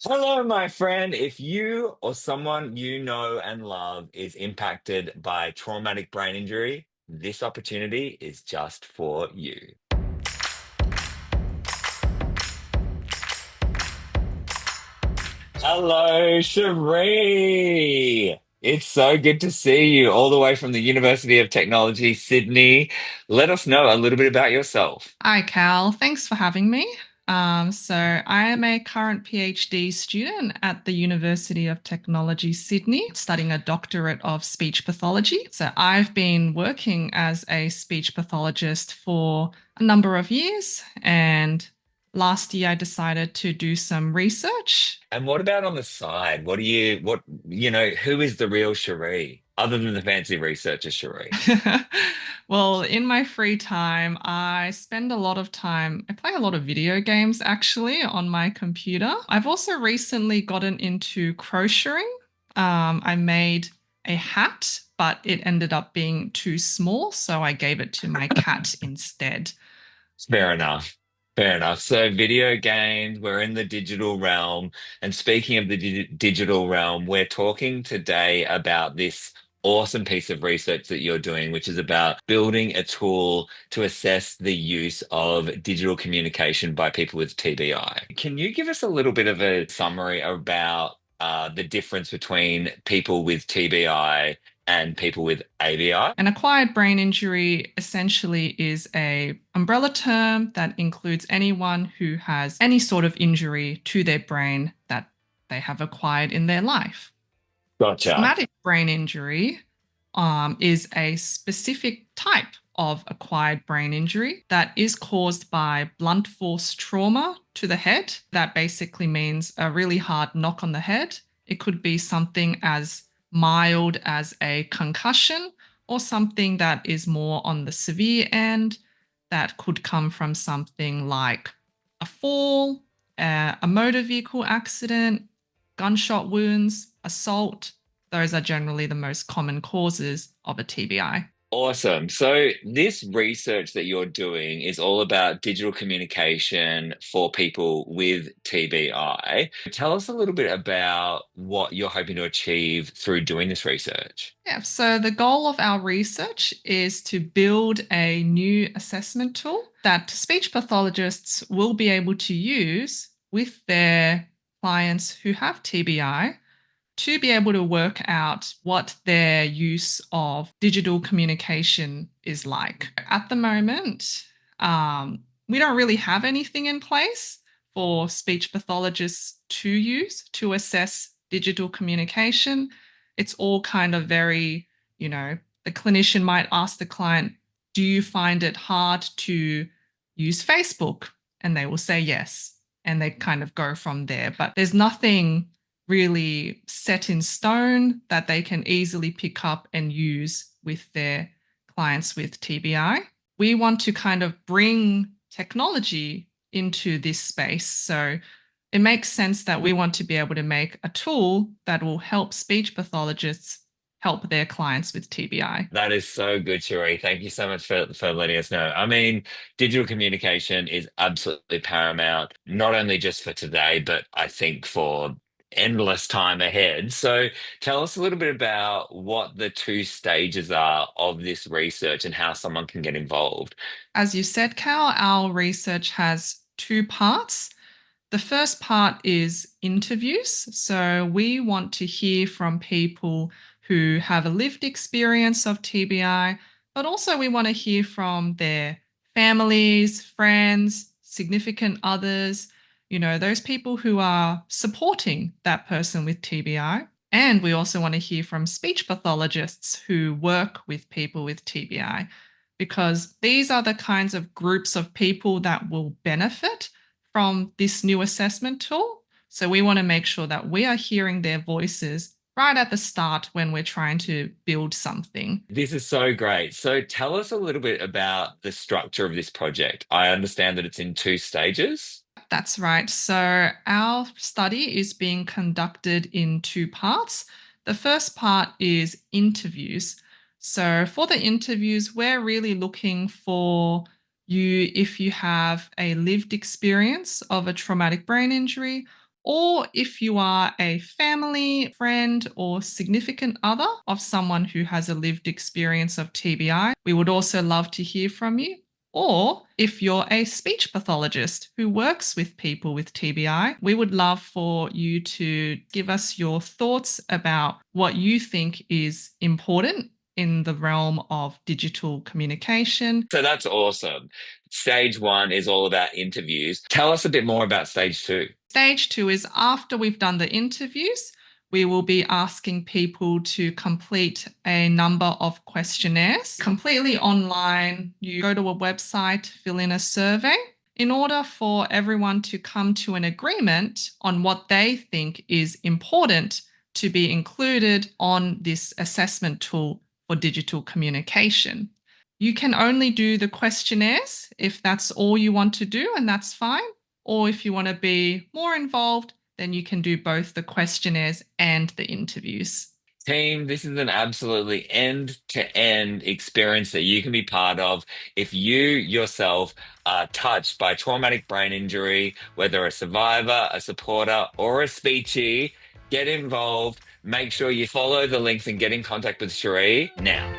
Hello, my friend. If you or someone you know and love is impacted by traumatic brain injury, this opportunity is just for you. Hello, Cherie. It's so good to see you all the way from the University of Technology, Sydney. Let us know a little bit about yourself. Hi, Cal. Thanks for having me. So, I am a current PhD student at the University of Technology, Sydney, studying a doctorate of speech pathology. So, I've been working as a speech pathologist for a number of years, and last year I decided to do some research. And what about on the side? Who is the real Cherie, other than the fancy researcher Cherie? Well, in my free time, I spend a lot of time, I play a lot of video games actually on my computer. I've also recently gotten into crocheting. I made a hat, but it ended up being too small, so I gave it to my cat instead. Fair enough. Fair enough. So, video games, we're in the digital realm. And speaking of the digital realm, we're talking today about this awesome piece of research that you're doing, which is about building a tool to assess the use of digital communication by people with TBI. Can you give us a little bit of a summary about the difference between people with TBI and people with ABI? An acquired brain injury essentially is a umbrella term that includes anyone who has any sort of injury to their brain that they have acquired in their life. Gotcha. Traumatic brain injury is a specific type of acquired brain injury that is caused by blunt force trauma to the head. That basically means a really hard knock on the head. It could be something as mild as a concussion or something that is more on the severe end that could come from something like a fall, a motor vehicle accident, gunshot wounds, assault. Those are generally the most common causes of a TBI. Awesome. So, this research that you're doing is all about digital communication for people with TBI. Tell us a little bit about what you're hoping to achieve through doing this research. Yeah, so the goal of our research is to build a new assessment tool that speech pathologists will be able to use with their clients who have TBI to be able to work out what their use of digital communication is like. At the moment, we don't really have anything in place for speech pathologists to use to assess digital communication. It's all kind of very, the clinician might ask the client, do you find it hard to use Facebook? And they will say yes. And they kind of go from there. But there's nothing really set in stone that they can easily pick up and use with their clients with TBI. We want to kind of bring technology into this space. So it makes sense that we want to be able to make a tool that will help speech pathologists help their clients with TBI. That is so good, Cherie. Thank you so much for letting us know. I mean, digital communication is absolutely paramount, not only just for today, but I think for endless time ahead. So tell us a little bit about what the two stages are of this research and how someone can get involved. As you said, Cal, our research has two parts. The first part is interviews. So we want to hear from people who have a lived experience of TBI, but also we want to hear from their families, friends, significant others, those people who are supporting that person with TBI. And we also want to hear from speech pathologists who work with people with TBI, because these are the kinds of groups of people that will benefit from this new assessment tool. So we want to make sure that we are hearing their voices right at the start when we're trying to build something. This is so great. So tell us a little bit about the structure of this project. I understand that it's in two stages. That's right. So our study is being conducted in two parts. The first part is interviews. So for the interviews, we're really looking for you if you have a lived experience of a traumatic brain injury, Or if you are a family, friend, or significant other of someone who has a lived experience of TBI, we would also love to hear from you. Or if you're a speech pathologist who works with people with TBI, we would love for you to give us your thoughts about what you think is important in the realm of digital communication. So that's awesome. Stage one is all about interviews. Tell us a bit more about stage two. Stage two is after we've done the interviews, we will be asking people to complete a number of questionnaires completely online. You go to a website, fill in a survey in order for everyone to come to an agreement on what they think is important to be included on this assessment tool for digital communication. You can only do the questionnaires if that's all you want to do, and that's fine. Or if you want to be more involved, then you can do both the questionnaires and the interviews. Team, this is an absolutely end-to-end experience that you can be part of if you yourself are touched by traumatic brain injury, whether a survivor, a supporter, or a speechee. Get involved. Make sure you follow the links and get in contact with Cherie now.